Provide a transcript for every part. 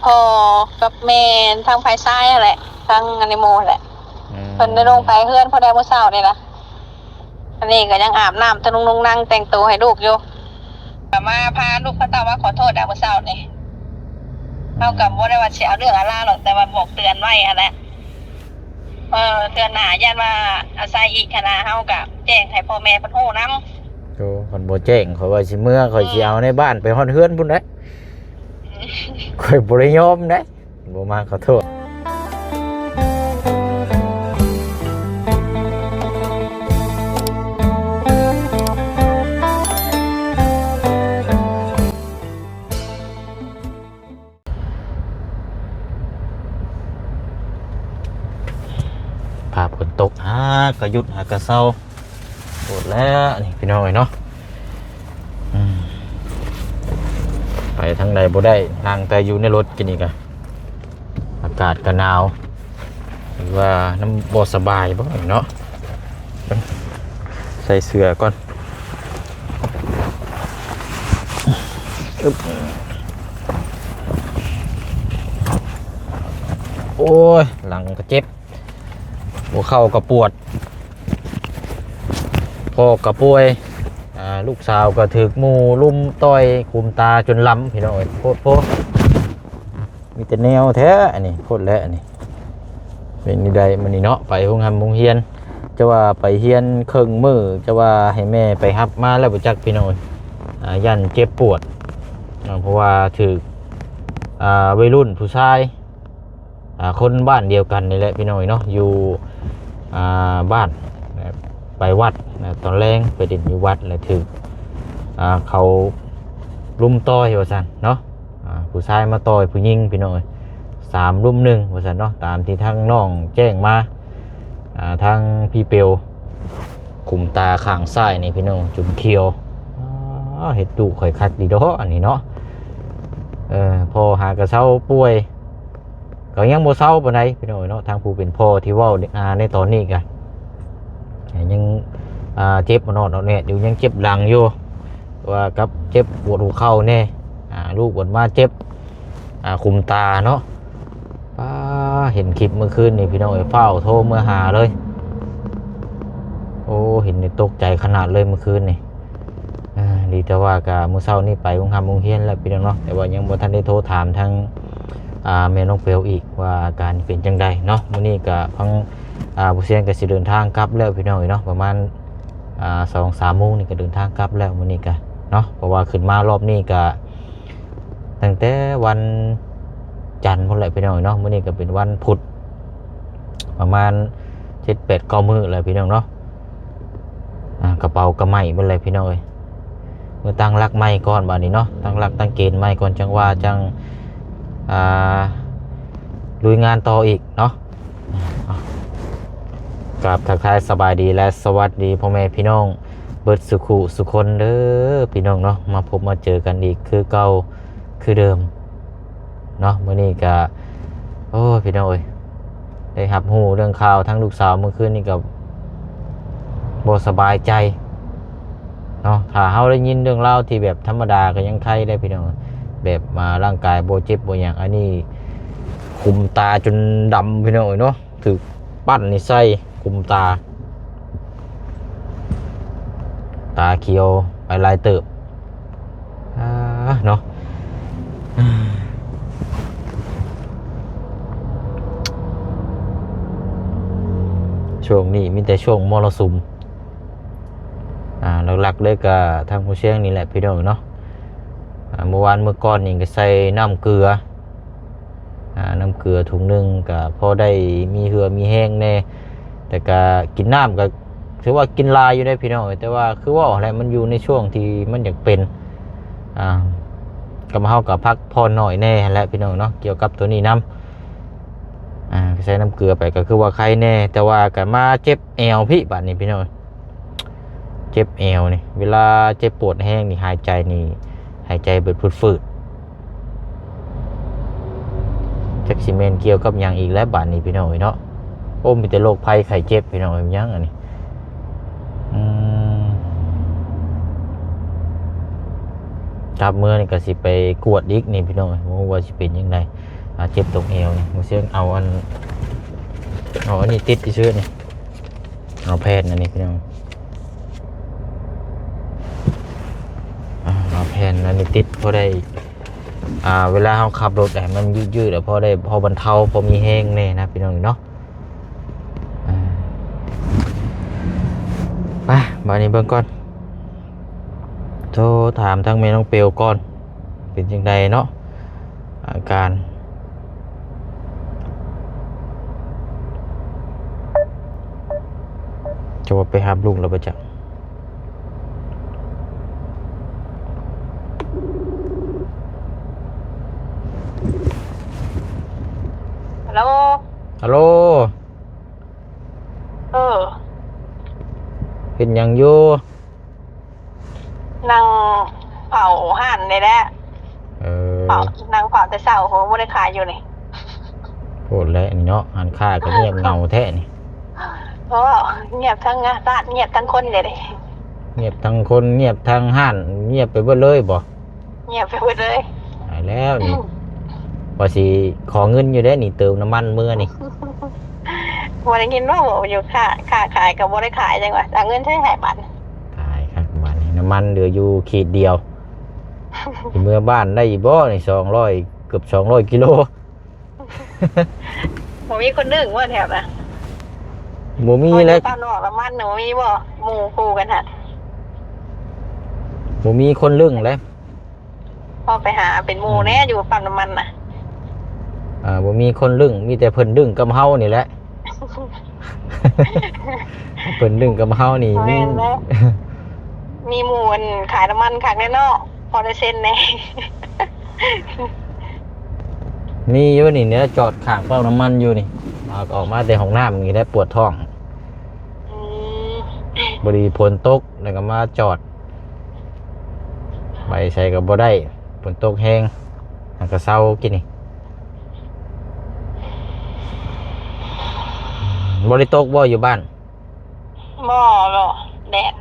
พ่อกับแม่ทางภายซ้ายนั่นแหละทางอนิโมแหละเพิ่นได้ลงไปเฮือนพอได้มื้อเช้านี่ล่ะอันนี้ก็ยังอาบน้ำตะนุงนั่งแต่งตัวให้ลูกอยู่ก็มาพาลูกเขาตาว่าขอโทษมื้อเช้านี่เฮาก็บ่ได้ว่าสิเอาเรื่องอะไรหรอกแต่ว่าบอกเตือนไว้หั่นแหละเตือนหน้าย่านว่าอาศัยอีกคณะเฮาก็แจ้งให้พ่อแม่เพิ่นฮู้นำโอ้คนบ่แจ้งข่อยว่าสิเมื่อข่อยสิเอาในบ้านไปฮอดเฮือนพุ่นเด้ข่อยบ่ได้ยอมเด้บ่มาขอโทษภาพฝนตกก็หยุดก็เศร้าปวดแล้วนี่พี่น้อยเนาะไปทางใดบ่ได้นั่งแต่อยู่ในรถกินอีกอะอากาศก็หนาวหรือว่าน้ำบ่สบายบ่เนาะใส่เสื้อก่อนโอ้ยหลังก็เจ็บหัวเข่าก็ปวดพ่อก็ป่วยลูกสาวก็ถึกหมู่ลุ่มต้อยคุมตาจนล้ำพี่น้อยโพดมีแต่แนวแท้อันนี้โคตรแล้วอันนี้เป็นนี่ใดมันนี่เนาะไปโรงเรียนจะว่าไปเฮียนครึ่งมื้อจะว่าให้แม่ไปรับมาแล้วบ่จักพี่น้อยยันเจ็บปวดเพราะว่าถึกวัยรุ่นผู้ชายคนบ้านเดียวกันนี่แหละพี่น้อยเนาะอยู่บ้านไปวัดตอนแรงไปดินอยู่วัดเลยถึงเขาลุ่มต้อยว่าสันเนาะผู้ชายมาต่อยผู้หญิงพี่น้อย3 รุ่ม 1ว่าสันเนาะตามที่ทางน้องแจ้งมาทางพี่เปียวขุมตาข้างซ้ายนี่พี่น้องจุ่มเขียวเห็ดดุข่อยคักดีดออันนี้เนาะพอหากระเซ้าป่วยก็ยังโมเศร้าปานใดพี่น้อยเนาะทางผู้เป็นพ่อที่เว้าในตอนนี้กันยังเจ็บมานอนเอาเนี่ยอยู่ยังเจ็บหลังอยู่ว่ากับเจ็บปวดหัวเข่าแน่ลูกปวดมาเจ็บคุมตาเนาะเห็นคลิปเมื่อคืนนี่พี่น้องเฝ้าโทรเมื่อหาเลยโอ้เห็นนี่ตกใจขนาดเลยเมื่อคืนนี่ดีแต่ว่ากับเมื่อเช้านี่ไปโรงเรียนแล้วพี่น้องเนาะแต่ว่ายังบ่ทันได้โทรถามทางแม่น้องเปียวอีกว่าอาการเป็นจังใดเนาะมื้อนี้ก็พังผู้เสียงก็สิเดินทางกลับแล้วพี่น้องเนาะประมาณ2-3 โมงนี่ก็เดินทางกลับแล้วมื้อนี้ก็เนาะเพราะว่าขึ้นมารอบนี้ก็ตั้งแต่วันจันทร์พุ่นแหละพี่น้องเนาะมื้อนี้ก็เป็นวันพุธประมาณ 7-8-9 มื้อแล้วพี่น้องเนาะกระเป๋ากระไหม่เบิ่นเลยพี่น้องเอ้ยมื้อตั้งหลักไม้ก่อนบัดนี้เนาะตั้งหลักตั้งเกณฑ์ไม้ก่อนจังว่าจังลุยงานต่ออีกเนาะกับทักทายสบายดีและสวัสดีพ่อแม่พี่น้องเบิดสุขุสุคนเด้อพี่น้องเนาะมาพบมาเจอกันอีกคือเก่าคือเดิมเนาะมื้อนี้ก็โอ้พี่น้องเอ้ยได้รับรู้เรื่องข่าวทั้งลูกสาวเมื่อคืนนี่ก็บ่สบายใจเนาะถ้าเฮาได้ยินเรื่องราวที่แบบธรรมดาก็ยังไข้ได้พี่น้องแบบมาร่างกายบ่เจ็บบ่หยังอันนี้คุมตาจนดำพี่น้องเนาะถึกปั้นนี่ใส่คุมตาเขียวไปลายเติบเนาะช่วงนี้มีแต่ช่วงมรสุมหลักๆเลยก็ทางผู้เชี่ยงนี่แหละพี่น้องเนาะเมื่อวานเมื่อก่อนนี่ก็ใส่น้ำเกลือถุงนึงก็พอได้มีเหือมีแห้งแน่แต่ก็กินน้ำก็ถือว่ากินลายอยู่ได้พี่น้องแต่ว่าคือว่าอะไรมันอยู่ในช่วงที่มันอยากเป็นก็มาเข้ากับพักพอหน่อยแน่แหละพี่น้องเนาะเกี่ยวกับตัวนี้น้ำใส่น้ำเกลือไปก็คือว่าใครแน่แต่ว่าก็มาเจ็บแอวพี่บัดนี้พี่น้องเจ็บแอวนี่เวลาเจ็บปวดแห้งนี่หายใจเบิดฝืดจักซีเมนเกี่ยวกับอย่างอีกแล้วบาดนี้พี่น้องเนาะโอ้มีแต่โรคภัยไข้เจ็บพี่น้องยังอันนี้ จับมือนี่ก็สิไปกวดอีกนี่พี่น้องบ่รู้ว่าสิเป็นยังไงเจ็บตรงเอวนี่บ่เสียงเอาอันนี้ติดซื่อๆนี่เอาแผ่นอันนี้พี่น้องเอาแผ่นอันนี้ติดพอได้เวลาเราขับรถให้มันยืดๆแล้วพอบรรเทาพอมีแห้งแน่นะพี่น้องเนาะไปบัดนี้เบิ่งก่อนโทรถามทางแม่น้องเปียวก่อนเป็นจังไดเนาะอาการจะว่าไปหาลุงแล้วบ่จ๊ะฮัลโหล ฮัลโหล เออ เห็นหยังอยู่ นั่งเผาห่านนี่แหละเผานั่งเผาแต่เช้าโหบ่ได้ขายอยู่นี่ โหดแล้วนี่เนาะหันค่าก็เงียบเงาแท้นี่ เพราะว่าเงียบทั้งงานร้านเงียบทั้งคนเลยดิ เงียบทั้งคนเงียบทั้งห้านเงียบไปเบิดเลยบ่ เงียบไปหมดเลย ตายแล้วนี่ว่าสิขอเงินอยู่ได้นี่เติมน้ำมันมื้อนี่ บ่ได้ยินว่าบ่อยู่ค่าขายกับบ่ได้ขายจังว่าเอาเงินใช้ให้บัตร ตายครับบ้านนี้น้ำมันเหลืออยู่ขีดเดียว สิเมื่อบ้านได้อีบ่นี่200เกือบ200กิโล บ่มีคนนึงว่าแถบน่ะ บ่มีแล้ว ป้านนอกละมันน่ะบ่มีบ่หมู่คู่กันหั่น บ่มีคนลึ่งแล้ว พอไปหาเป็นหมู่แน่อยู่ปั๊มน้ำมันน่ะ บ่มีคนลึ่งมีแต่เพิ่นดึงกับเฮานี่แหละ เพิ่นดึงกับเฮานี่มี มีหมู่อันขายน้ำมันคักแน่เนาะพอได้เซ็นแน่ มีอยู่นี่เนี่ยจอดข้างปั๊มน้ำมันอยู่นี่ออกมาแต่ห้องน้ำนี่แหละปวดท้อง อืม บดีฝนตกแล้วก็มาจอดไปใส่กับบ่ได้ฝนตกแห้งแล้วก็เศร้ากินนี่บ่ได้ตกบ่อยู่บ้าน บ่แดด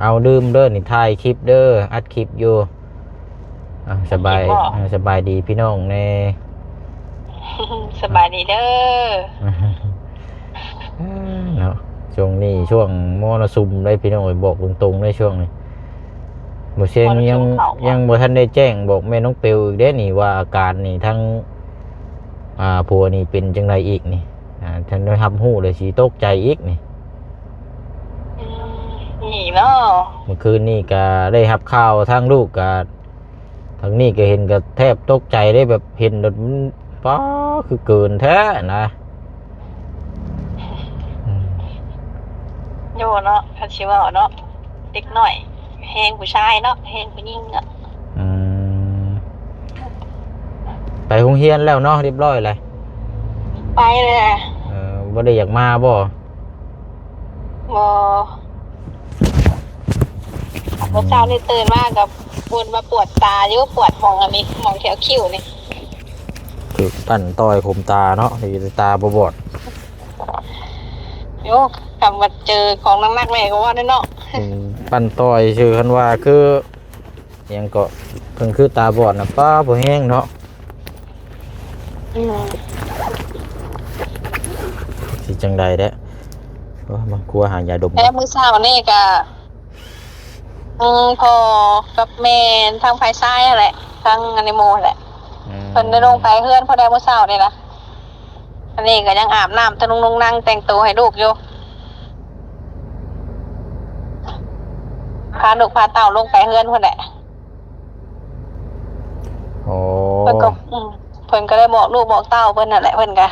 เอาดื่มเด้อนี่ถ่ายคลิปเด้ออัดคลิปอยู่สบายสบายดีพี่น้องแน่ สบายดีเด้อ เนาะช่วงนี้ช่วงมรสุมได้พี่น้องบอกตรงๆในช่วงนี้บ่เชียงยังบ่ทันได้แจ้งบอกแม่น้องเปียวอีกเด้นี่ว่าอาการนี่ทั้งผัวนี่เป็นจังไดอีกนี่ท่านได้รับรู้เลยสิตกใจอีกนี่ นี่เนาะ เมื่อคืนนี่ก็ได้รับข่าวทางลูกก็ทางนี้ก็เห็นก็แทบตกใจได้แบบเห็นแบบมันป้าคือเกินแท้นะ โยเนาะคันสิว่าเนาะเด็กน้อยแฮงผู้ชายเนาะแฮงผู้หญิงอ่ะ ไปโรงเรียนแล้วเนาะเรียบร้อยเลย ไปเลย บ่ได้อยากมาบ่ บ่เมื่อเช้านี่ตื่นมากับวนมาปวดตาอยู่ปวดหม่องอันนี้หม่องแถวคิ้วนี่ คือปั่นต่อยขมตาเนาะที่ตาบ่บอด โยกลับมาเจอของนักๆแม่ก็ว่าได้เนาะ ปั่นต่อยชื่อคันว่าคือยังก็เพิ่นคือตาบอดน่ะป้าบ่แห้งเนาะสิจังใดเด้มันกลัวหายาดม แค่มื้อเช้านี่ก็พอกับแม่ทางภายซ้ายนั่นแหละทางอนิโมแหละเพิ่นได้ลงไปเฮือนพอได้มื้อเช้านี่ล่ะอันนี้ก็ยังอาบน้ำตะนุ่งนั่งแต่งตัวให้ลูกอยู่พาลูกพาเต่าลงไปเฮือนเพิ่นแหละ โอ้ เพิ่นก็เพิ่นก็ได้บอกลูกบอกเต้าเพิ่นนั่นแหละเพิ่นก็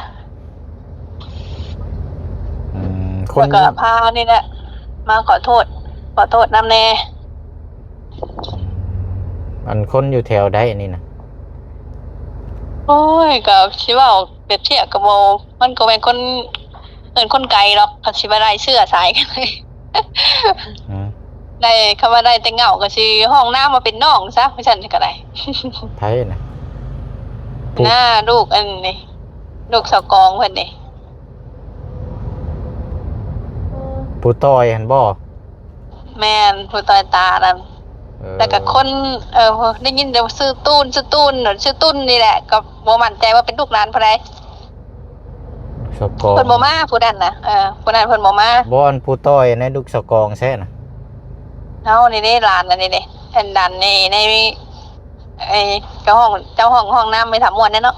ค เพิ่ น นก็พานี่แหละมาขอโทษนำแน่ อันคนอยู่แถวใดอันนี้น่ะ โอ้ยก็สิเว้าเปรียบเทียบกับบ่มันก็เป็นคนคนไกลหรอกก็สิบ่ได้เชื่อสายกันเลย ได้คำว่าได้แต่เหงาก็สิห้องน้ำมาเป็นน้องซะเพราะฉันก็ได้ ไผน่ะ หน้าลูกอันนี้ลูกสาวกองเพิ่นนี่ ผู้ต่อยหั่นบ่ แม่นผู้ตายตานั่น แล้วก็คนได้ยินเดี๋ยวซื้อตูนหรือชื่อตุ้นนี่แหละก็บ่มั่นใจว่าเป็นลูกหลานผู้ใด สกอง เพิ่นบ่มาผู้นั้นน่ะผู้นั้นเพิ่นบ่มา บอนผู้ต้อยในลูกสกองแซ่น่ะ เฮานี่หลานอันนี้เด้เพิ่นดันนี่ในไอ้เจ้าห้องน้ำไม่ทำม่วนแน่เนาะ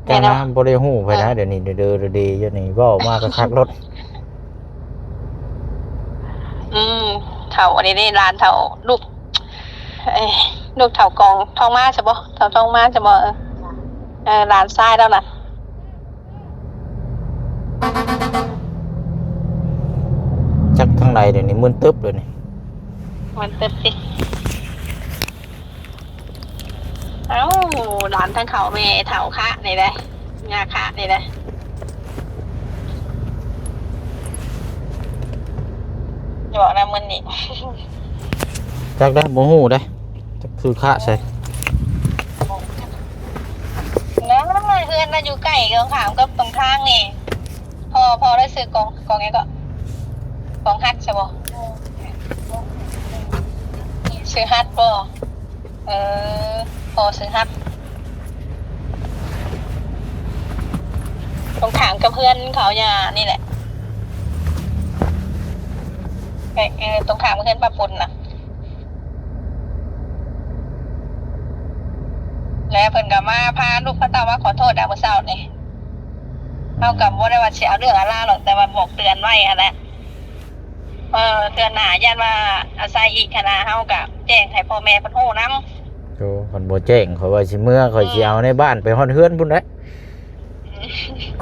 เจ้าน้ำบ่ได้ฮู้ไปนะเดี๋ยวนี้เด้อๆดีอยู่นี่เว้ามาก็คักรถ เฒ่าอันนี้หลานเฒ่าลูกลูกเฒ่ากองทองมาใช่บ่เฒ่าทองมาใช่บ่หลานชายแล้วน่ะ จักทางใดเดี๋ยวนี้มึนตึ๊บเลยนี่ มันเต็มสิเอ้าหลานทั้งเขาแม่เฒ่าคะนี่แหละงาคะนี่แหละอย่าบอกนะมึนนี่ จักได้บ่ฮู้ได้จักคือคะใส่ นะเพื่อนน่ะอยู่ใกล้กับขามกับตรงทางนี่พอได้ซื้อกองไงก็กองฮัดใช่บ่ซื้อฮัดบ่พอซื้อฮัดตรงขามกับเพื่อนเขาอย่านี่แหละตรงขามกับเพื่อนปะปนน่ะแล้วเพิ่นก็มาพาลูกพระเต้าว่าขอโทษเมื่อเช้านี่เท่ากับบ่ได้ว่าสิเอาเรื่องอะไรหรอกแต่ว่าบอกเตือนไว้หั่นแหละเตือนหน้าย่านว่าอาศัยอีกคณะเฮาก็แจ้งให้พ่อแม่เพิ่นฮู้นำ โธ่เพิ่นบ่แจ้งข่อยว่าสิเมื่อข่อยสิเอาในบ้านไปฮอดเฮือนพุ่นเด้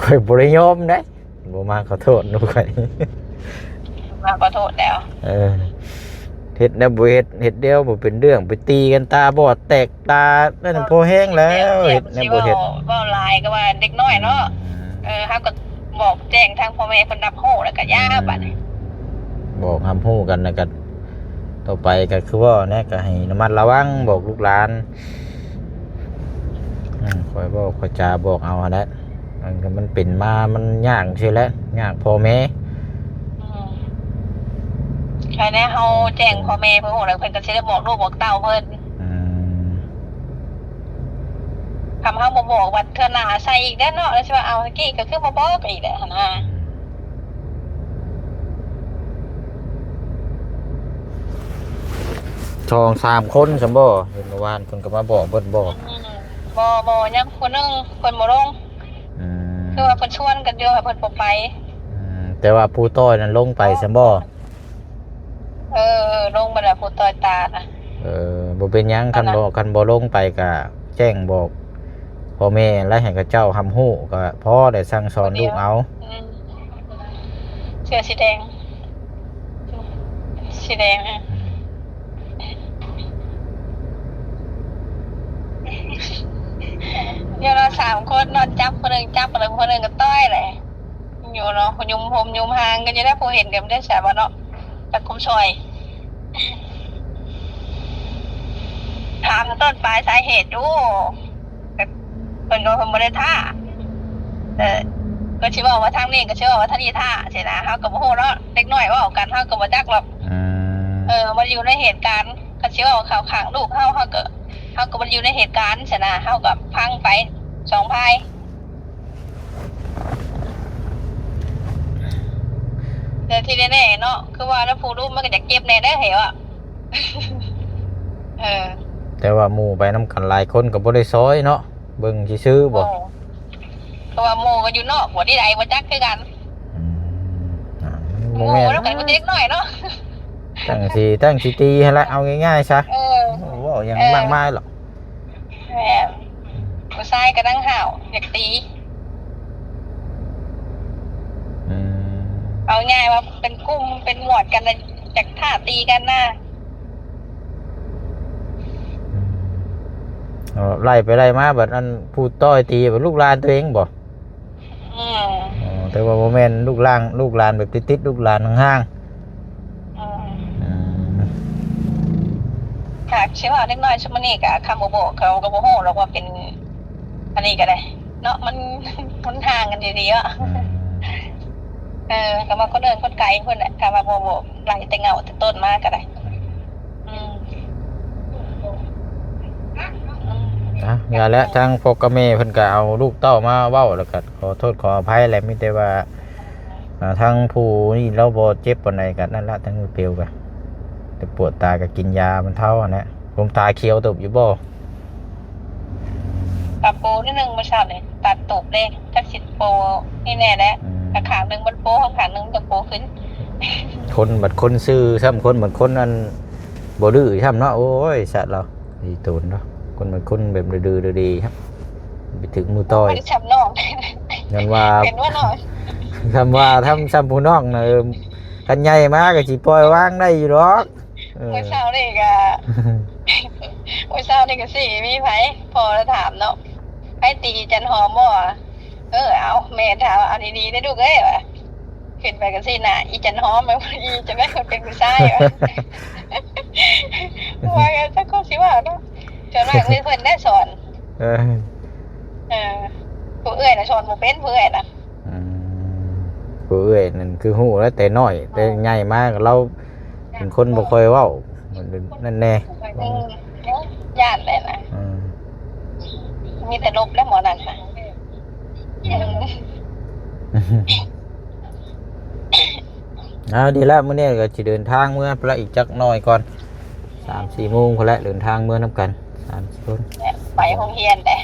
ข่อยบ่ได้ยอมเด้บ่มาขอโทษหนูข่อย มาขอโทษแล้ว เฮ็ดแนวบ่เฮ็ดเดียวบ่เป็นเรื่องไปตีกันตาบอดแตกตานั่นพอแห้งแล้วเฮ็ดแนวบ่เฮ็ด บ่หลายก็ว่าเด็กน้อยเนาะเฮาก็บอกแจ้งทางพ่อแม่เพิ่นรับรู้แล้วก็ย่าบัดนี้ บอกห้ามฮู้กันแล้วก็ต่อไปก็คือว่าแน่ก็ให้ระมัดระวังบอกลูกหลานคอยบอกคอยจาบอกเอาหั่นแหละมันเป็นมามันยากใช่แล้วยากพ่อแม่ ใช่แน่เฮาแจ้งพ่อแม่เพิ่นฮู้แล้วเพิ่นก็สิได้บอกลูกบอกเต้าเพิ่นคำเฮาบ่บอกว่าเทื่อหน้าใส่อีกเด้อเนาะแล้วสิว่าเอาตะกี้ก็คือบ่บอกอีกแหละหั่นน่ะ 2-3 คนซั่นบ่เห็นเมื่อวานเพิ่นก็มาบอกเพิ่นบอก บ่ยังคนนึงเพิ่นบ่ลงคือว่าเพิ่นชวนกันอยู่ให้เพิ่นบ่ไปแต่ว่าผู้ต้อยนั้นลงไปซั่นบ่ลงบ่ได้ผู้ต่อยตาน่ะบ่เป็นหยังคันบ่ลงไปก็แจ้งบอกพ่อแม่และให้กับเจ้าทำฮู้ก็พอได้สั่งสอนลูกเอาเสื้อสีแดงเดี๋ยวเรา3คนนอนจับคนนึงคนนึงก็ต้อยแหละอยู่เนาะยุมผมยุมหางกันจะได้ผู้เห็นกันได้ใช่บ่เนาะตะคุมซอยถามต้นปลายสาเหตุอยู่เพิ่นก็บ่ได้ท่าก็สิว่าทางนี้ก็สิว่าทางนี้ท่าใช่นะเฮาก็บ่ฮู้เนาะเด็กน้อยเว้ากันเฮาก็บ่จักหรอกมันอยู่ในเหตุการณ์ก็สิว่าข่าวข้างลูกเฮาก็บ่อยู่ในเหตุการณ์ใช่นะเฮาก็พังไป2พายแต่ที่แน่ๆเนาะคือว่าแล้วผู้รู้มันก็จะเจ็บแน่ได้เหรอแต่ว่าหมู่ไปนำกันหลายคนก็บ่ได้ซอยเนาะเบิ่งซื่อๆบ่เพราะว่าหมู่ก็อยู่นอกบ่ได้ใดบ่จักคือกันหมู่แล้วกันบ่เด็กน้อยเนาะตั้งสิตีให้ละเอาง่ายๆซะเว้ายังมากมายหรอกแม่ผู้ชายก็นั่งห่าวอยากตีเอาง่ายว่าเป็นกลุ่มเป็นหมวดกันจากท่าตีกันน่ะไล่ไปไล่มาแบบนั้นผู้ต้อยตีแบบลูกหลานตัวเองบ่แต่ว่าโมเมนต์ลูกหลานแบบติดลูกหลานห่างค่ะเชื่อว่าเล็กน้อยชั่วโมงนี้กับคำโบเขาก็โมโหเราว่าเป็นอันนี้ก็ได้เนาะมันห่างกันดีๆอ่ะก็มาคนเดินคนไกลคนแหละก็มาโบไล่แต่เงาแต่ต้นมากก็ได้ นะอย่าแล้วทางพ่อกับแม่เพิ่นก็เอาลูกเต้ามาเว้าแล้วก็ขอโทษขออภัยแหละมีแต่ว่าทางผู้นี่เราบ่เจ็บปานใดก็นั่นละทั้งมือเปลวก็แต่ปวดตาก็กินยามันเท่าอันนั้นผมตาเขียวตบอยู่บ่ ตัดโปนิดนึงมาชาติเลยตัดตบเลยจักสิโปนี่แน่แหละขางหนึ่งมันโปขางหนึ่งจะโปขึ้น คนบัดคนซื่อซ้ำคนบัดคนอันบ่ดื้อซ้ำเนาะโอ้ยสัตว์เราดีตูนเนาะคนบัดคนแบบดื้อๆดีครับไปถึงมือต้อย ไม่ได้ช้ำน้อง เงินว่า เห็นว่าน้อย คำว่าทำซ้ำผู้น้องนะกันใหญ่มากก็สิปล่อยวางได้อยู่หรอกเมื่อเช้านี่ก็เมื่อเช้านี่ก็สิมีไผพอแล้วถามเนาะไอ้ตีจันหอมบ่เอาแม่ถามเอาดีๆได้ลูกเอ้ยวะขึ้นไปกันสิน่ะอีจันหอมมันอีจะไม่คนเป็นผู้ชายวะว่ากันสักคนสิว่าเนาะจนมากเพิ่นได้สอนผู้เอื้อยน่ะสอนบ่เป็นผู้เอื้อยน่ะผู้เอื้อยนั่นคือฮู้แล้วแต่น้อยแต่ใหญ่มากเราเป็นคนบ่ค่อยเว้านั่นแน่ญาติเลยนะมีแต่ลบและหมอนั่นน่ะดีแล้วมื้อนี้ก็สิเดินทางเมื่อพระอีกจักหน่อยก่อน 3-4 โมงพุ่นแหละเดินทางเมื่อนำกัน3 คนไปโรงเรียนแต่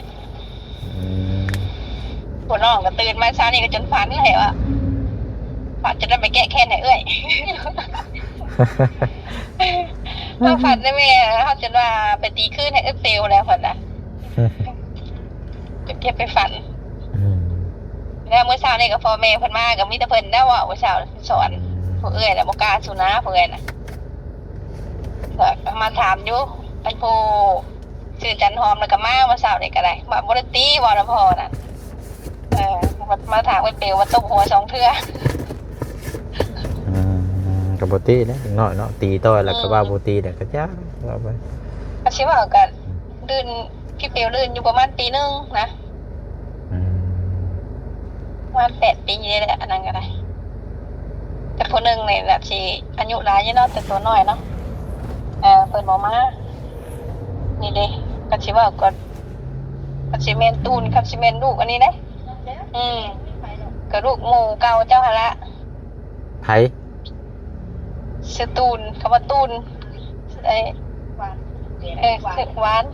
ผู้น้องก็ตื่นมาเช้านี้ก็จนฝันเลยว่าฝันจะได้ไปแก้แค้นให้เอ้ยเราฝันได้แม่เขาจนว่าไปตีขึ้นให้เอ้ยเซลแล้วฝันน่ะจะเก็บไปฝันแล้วเมื่อเช้านี่ก็พ่อแม่เพิ่นมาก็มีแต่เพิ่นได้ว่าเมื่อเช้าสอนผู้เอ้ยแล้วบ่กล้าสุนะผู้เอ้ยน่ะมาถามอยู่อันผู้ชื่อจันหอมแล้วก็มาเมื่อเช้านี่ก็ได้บ่ได้ตีบ่ละพ่อน่ะมาถามไอ้เปลวว่าตบหัว2เทื่อก็บ่ตีนะน้อยเนาะตีต่อยแล้วก็ว่าบ่ตีน่ะก็จ้าว่าไปอาชีพว่าก็ลื่นพี่เปลวลื่นอยู่ประมาณปีนึงนะประมาณ8 ปีนี่แหละอันนั้นก็ได้แต่คนนึงนี่แหละสิอายุหลายอยู่เนาะแต่ตัวน้อยเนาะเปิดบ่มานี่เด้ก็สิว่าก็สิเมนตูนกับสิเมนลูกอันนี้เด้ก็ลูกหมู่เก่าเจ้าหั่นละไผชื่อตูนคำว่าตูนหวานหวาน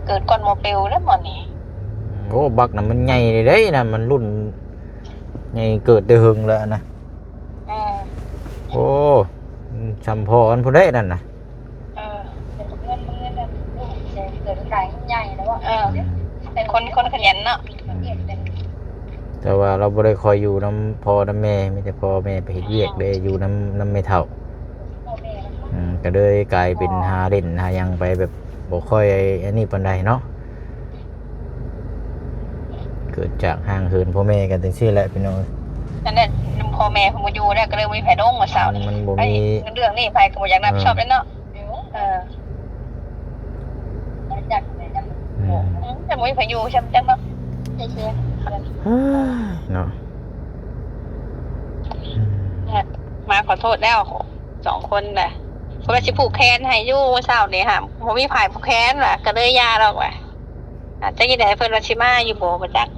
เกิดก่อนหมอเปลวแล้วหมอนี่โอ้บักน่ะมันใหญ่เลยเด้น่ะมันรุ่นใหญ่เกิดได้หึงแล้วนะโอ้ชำพออันผู้ใดนั่นน่ะเกิดกายใหญ่แล้วว่าเป็นคนขยันเนาะแต่ว่าเราบ่ได้คอยอยู่น้ำพ่อน้ำแม่มีแต่พ่อแม่ไปเฮ็ดเวียกได้อยู่น้ำแม่เฒ่าก็เลยกลายเป็นหาเล่นหายังไปแบบบ่ค่อยอันนี้ปานใดเนาะเกิดจากห่างเหินพ่อแม่กันจังซี่แหละพี่น้องนั่นแหละพ่อแม่ผมบ่อยู่แล้วก็เลยมีไผดงมาเช้ามันบ่มีเรื่องนี้ไผก็บ่อยากรับผิดชอบแล้วเนาะจักจะบ่มีไผอยู่ใช่มั้ยจังเนาะเนาะมาขอโทษแล้ว2 คนน่ะเพราะว่าสิผูกแขนให้อยู่เช้านี่ค่ะบ่มีไผผูกแขนว่ะก็เลยยาดอกว่ะอาจจะสิได้เพิ่นว่าสิมาอยู่บ่จัก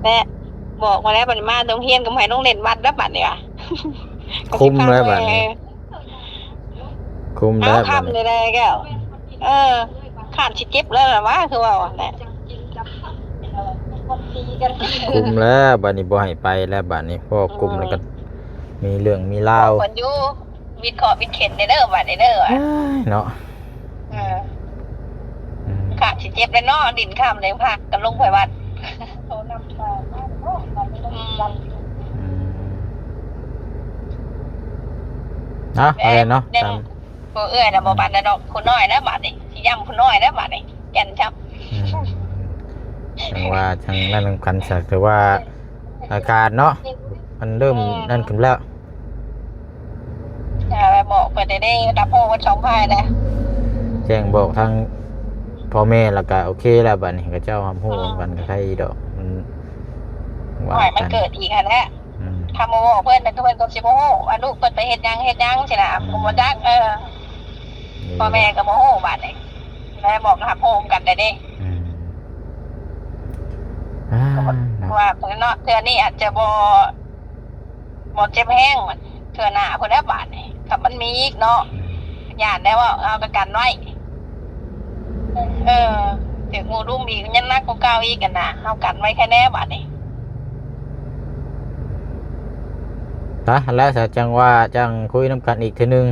และบอกมาแล้วบัดมาโรงเรียนก็ให้โรงเรียนวัดแล้วบัดนี่ว่ะคุมแล้วบัดนี้คุมแล้วบัดนี้ได้แก้วขาดสิเจ็บแล้วล่ะว่าคือว่าแหละคุมแล้วบัดนี้บ่ให้ไปแล้วบัดนี้พอคุมแล้วก็มีเรื่องมีราวคนอยู่วิดขอวิดเข็นเด้อบัดนี้เด้อเนาะขาดสิเจ็บแล้วเนาะดินข้ามเลยพักกันลงไปวัดโตนำมาอะไรเนาะบ่เอื้อยน่ะบ่ปานใดดอกผู้น้อยนะบัดนี้สิย่ำผู้น้อยนะบัดนี้แก่นจับจังว่าจังนั่นกันสักแต่ว่าอาการเนาะมันเริ่มนั่นขึ้นแล้วไปบอกเพิ่นได้รับโอ้วัด2 พายแล้วแจ้งบอกทางพ่อแม่แล้วก็โอเคแล้วบัดนี้ก็เจ้าหำฮู้กันก็ใครดอกมันว่ามันเกิดอีกแล้ว ทำโมเพื่อนแต่ก็เพื่อนก็สิโมโหว่าลูกเพิ่นไปเฮ็ดหยังสินะผมบ่จักพ่อแม่ก็โมโหบาดนี้แม่บอกหับโฮมกันได้เด้ ว่าเพิ่นเนาะเทื่อนี้อาจจะบ่เจ็บแห้งมันเทื่อหน้าเพิ่นได้บาดนี่ถ้ามันมีอีกเนาะย่านได้ว่าเอาไปกันไว้ถึงงูรุ่มอีกยังนักกว่าเก่าอีกกันนะเอากันไว้แค่แน่บาดนี่ แล้วจังว่าจังคุยน้ำกันอีกทีนึง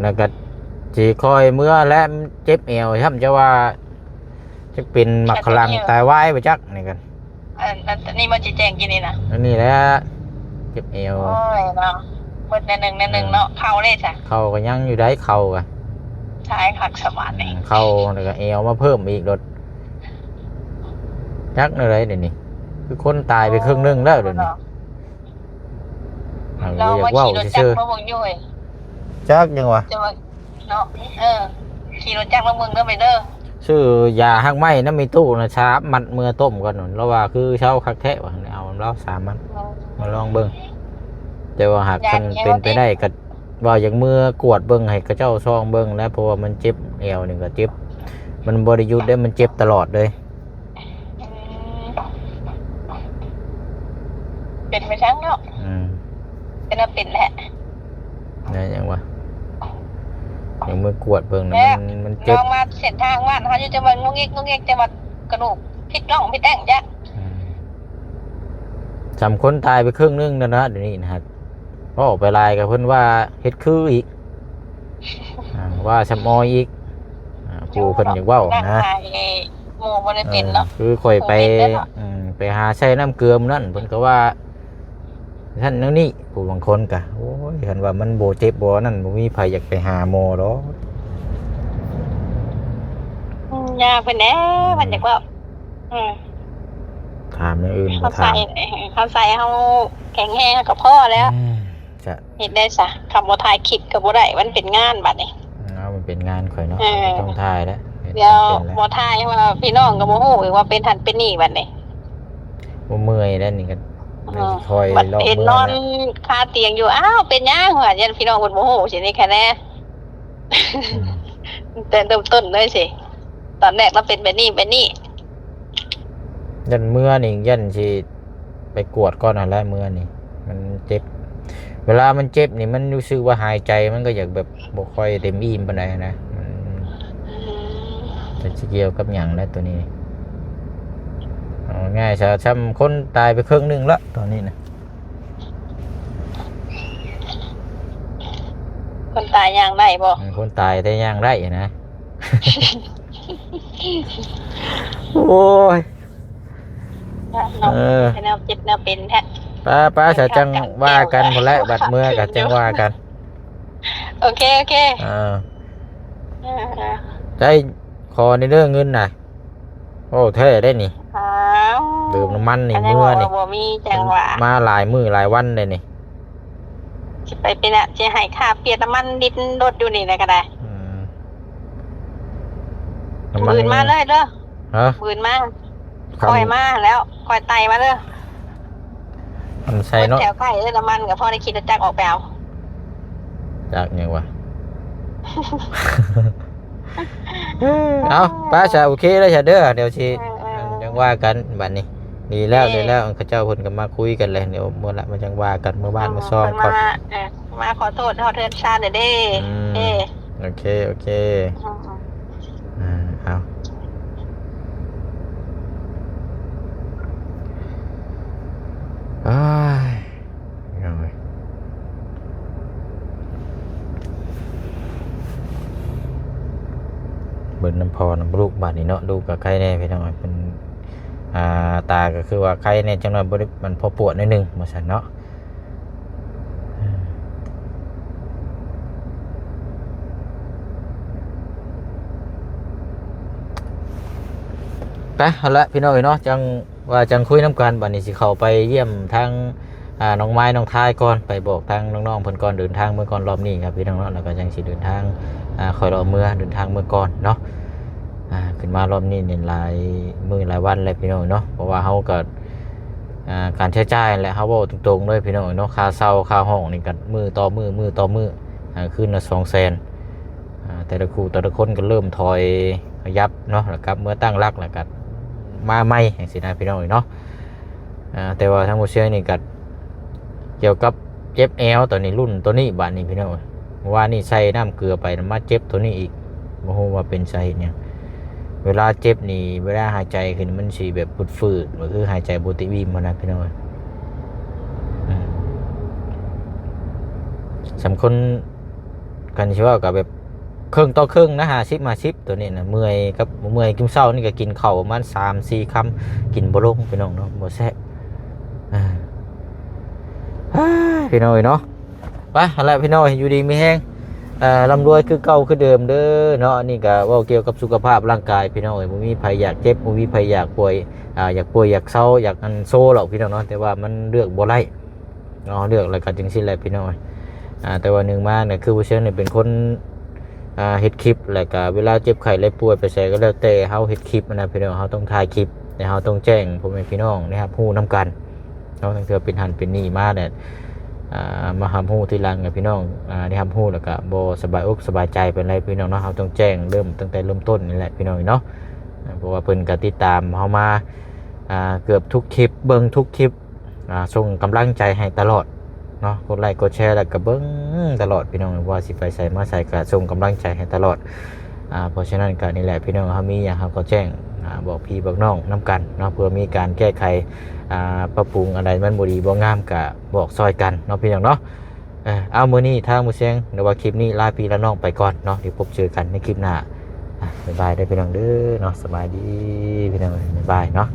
แล้วก็จีคอยเมื่อและเจ็บเอวใช่ไหมจะว่าจะเป็นหมักขลังตายวายไปจักนี่กันนี่มันจีแจงกินนี่นะนี่แหละเจ็บเอวโอ้ยเนาะเบิดในหนึ่งเนาะเข่าเลยจ้ะเข่าก็ยังอยู่ได้เข่ากันใช่ขักสมานนี่เข่าแล้วก็เอวมาเพิ่มอีกรถจักอะไรเดี๋ยวนี้คือคนตายไปครึ่งนึงแล้วเดี๋ยวนี้เรามาขี่รถจักรมาเมืองยุ่ยจักยังวะเนาะขี่รถจักรมาเมืองเด้อไปเด้อชื่อยาหักไม้น้ำมีตู้นะช้ามัดเมื่อต้มก่อนหนุนแล้วว่าคือเช่าคักแทะว่าเอาเรา3 มันมาลองเบิ้งแต่ว่าหากมันเป็นไปได้ก็ว่าอย่างเมื่อกวดเบิ้งให้กระเจ้าซองเบิ้งแล้วเพราะว่ามันเจ็บเอวนี่ก็เจ็บมันบริยุทธ์ได้มันเจ็บตลอดเลยเป็นไปทั้งเนาะเป็นแหละนี่อย่างวะอย่างเมื่อกวดเบิ้งมันเจ็บลองมาเส้นทางบ้านเขาจะมางงเงกจะมากระดูกพิษร่องพิษแดงจ้ะจำคนตายไปครึ่งนึงนะเดี๋ยวนี้นะครับก็ออกไปลายกับเพื่อนว่าเฮ็ดคืออีกว่าชมอยอีกผู้คนอย่างว่านะโมบ่ได้เป็นเนาะคือคอยไปหาใช้น้ำเกลือมนั่นเพิ่นก็ว่าท่านนี่ผู้บางคนกะโอ้ยเห็นว่ามันโบเจ็บโบนั่นบ่มีไผอยากไปหาโมหรอกยาเพิ่นแหน่เพิ่นอยากว่าถามอย่างอื่นเขาใส่เขาแข็งแรงกับพ่อแล้วจะเฮ็ดได้ซะคำบ่ถ่ายคลิปก็บ่ได้มันเป็นงานบัดนี้มันเป็นงานข่อยเนาะต้องถ่ายแล้วเดี๋ยวบ่ถ่ายว่าพี่น้องก็บ่ฮู้อีกว่าเป็นหันเป็นนี่บัดนี้บ่เมื่อยแล้วนี่ก็คอยรอเห็นนอนคาเตียงอยู่อ้าวเป็นยังหัวยันพี่น้องคนโมโหสินี่แค่แน่แต่เริ่มต้นเลยสิตอนแรกเราเป็นแบบนี้ยันเมื่อนี่ยันสิไปกวดก่อนอะไรเมื่อนี่มันเจ็บเวลามันเจ็บนี่มันรู้สึกว่าหายใจมันก็อยากแบบบ่ค่อยเต็มอิ่มปานใดนะมันจะเกี่ยวกับหยังแล้วตัวนี้ง่ายๆช้ำคนตายไปครึ่งนึงแล้วตอนนี้นะคนตายย่างได้บ่คนตายได้ย่างได้นะโอ้ยแนวเจ็บแนวเป็นแท้ป้าจะจังว่ากันหมดแล้วบัดเมื่อกับจังว่ากันโอเคได้คอในเรื่องเงินน่ะโอ้เท่ได้นี่ดื่มน้ำมันนี่เมื่อนี่มาหลายมื้อหลายวันเลยนี่จะไปเป็นอะจะให้ค่าเปลี่ยนน้ำมันดินรถอยู่นี่นะก็ได้บืนมาเลยเด้อบืนมาคอยมาแล้วคอยไตมาเด้อมันใส่เนาะแถวไข่เด้อน้ำมันกับพ่อได้คิดจะจักออกไปเอาจากยังวะเอาป้าจะโอเคแล้วจะเด้อเดี๋ยวชียังว่ากันบัดนี้ดีแล้วเขาเจ้าคนก็มาคุยกันเลยเดี๋ยวเมื่อละมาจังว่ากันเมื่อบ้านมาซ้อมก่อนมาขอโทษเทิดชาติเด้โอเคเอาเบิ่งน้ำพอน้ำลูกบาดนี้เนาะลูกกับใครแน่พี่น้องเป็นตาก็คือว่าใครแน่จังหวะมันพอปวดนิดนึงมาสั่นเนาะไปเอาละพี่น้องเนาะจังว่าจังคุยน้ำกันบัดนี้สิเข้าไปเยี่ยมทางน้องไม้น้องทายก่อนไปบอกทางน้องๆเพิ่นก่อนเดินทางเมื่อก่อนรอบนี้ครับพี่น้องเนาะแล้วก็จังสิเดินทางคอยรอเดินทางเมื่อก่อนเนาะขึ้นมารอบนี้เนี่ยหลายมื้อหลายวันเลยพี่น้องเนาะเพราะว่าเฮาก็ การใช้จ่ายแหละเฮาเว้าตรงๆเลยพี่น้องเนาะค่าเช่าค่าห้องนี่ก็มือต่อมือคืนละ200,000แต่ละคู่แต่ละคนก็เริ่มถอยขยับเนาะแล้วก็เมื่อตั้งหลักแล้วก็มาใหม่จังซี่นะพี่น้องเนาะแต่ว่าทั้งหมดเชื่อนี่ก็เกี่ยวกับเจ็บแอวตัวนี้รุ่นตัวนี้บาดนี้พี่น้องว่านี่ใส่น้ำเกลือไปมาเจ็บตัวนี้อีกบ่ฮู้ว่าเป็นสาเหตุหยังเวลาเจ็บนี่เวลาหายใจขึ้นมันสิแบบฝืดๆก็คือหายใจบ่ติวิมนะพี่น้องสำคนกันสิว่ากับแบบครึ่งต่อครึ่งนะ50 50ตัวนี้นะเมื่อยกับเมื่อยกินเช้านี่ก็กินข้าวประมาณ3-4 คำกินบ่ลงพี่น้องเนาะบ่แซ่บพี่น้อยเนาะไปอะไรพี่น้อยอยู่ดีมีแห้งร่ำรวยคือเก่าคือเดิมเด้อเนาะนี่ก็ว่าเกี่ยวกับสุขภาพร่างกายพี่น้อยบ่มีภัยอยากเจ็บบ่มีภัยอยากป่วยอยากป่วยอยากเศร้าอยากอันโซ่หรอกพี่น้องเนาะแต่ว่ามันเลือกบ่ได้เนาะเลือกแล้วก็จังซี่แหละพี่น้อยแต่ว่าหนึ่งมาเนี่ยคือผู้เชี่ยวเนี่ยเป็นคนเฮ็ดคลิปแล้วก็เวลาเจ็บไข้และป่วยไปใส่ก็แล้วแต่เฮาเฮ็ดคลิปนะพี่น้องเฮาต้องถ่ายคลิปแต่เฮาต้องแจ้งพ่อแม่พี่น้องนะครับฮู้นํกันเนาะตั้งแต่เป็นหันเป็นนี่มาเนี่ยมาหาฮู้ทีหลังกับพี่น้องได้หาฮู้แล้วก็บ่สบายอกสบายใจเป็นไรพี่น้องเนาะเฮาต้องแจ้งเริ่มตั้งแต่เริ่มต้นนี่แหละพี่น้องเนาะเพราะว่าเพิ่นก็ติดตามเฮามาเกือบทุกคลิปเบิ่งทุกคลิปส่งกำลังใจให้ตลอดเนาะกดไลค์กดแชร์แล้วก็เบิ่งตลอดพี่น้องว่าสิไปใส่มาใส่ก็ส่งกำลังใจให้ตลอดเพราะฉะนั้นก็นี่แหละพี่น้องเฮามีหยังเฮาก็แจ้งบอกพี่บอกน้องนํกันเนาะเพื่อมีการแก้ไขปรับปรุงอะไรมันบ่ดีบ่งามก็บอกซอยกันเนาะพี่น้องเนาะเอามื้อนี้ทางมื้อเสียงเดี๋ยวว่าคลิปนี้ลาพี่ละน้องไปก่อนเนาะเดี๋ยวพบเจอกันในคลิปหน้าบ๊ายบายได้พี่น้องเด้อเนาะสบายดีพี่น้องบ๊ายบายเนาะ